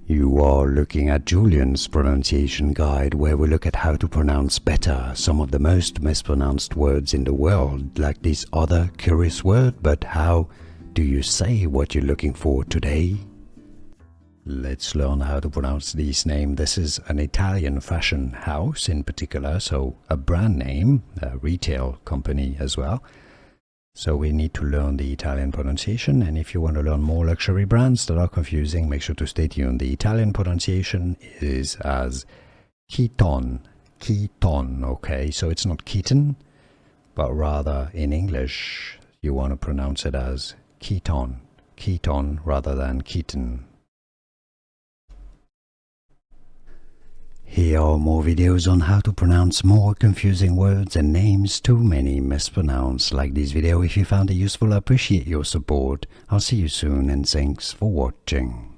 You are looking at Julian's pronunciation guide, where we look at how to pronounce better some of the most mispronounced words in the world, like this other curious word. But how do you say what you're looking for today? Let's learn how to pronounce this name. This is an Italian fashion house in particular, so a brand name, a retail company as well. So we need to learn the Italian pronunciation, and if you want to learn more luxury brands that are confusing, make sure to stay tuned. The Italian pronunciation is as Kiton, Kiton, okay? So it's not Kiton, but rather in English, you want to pronounce it as Kiton, Kiton rather than Kiton. Here are more videos on how to pronounce more confusing words and names too many mispronounced. Like this video if you found it useful. I appreciate your support. I'll see you soon and thanks for watching.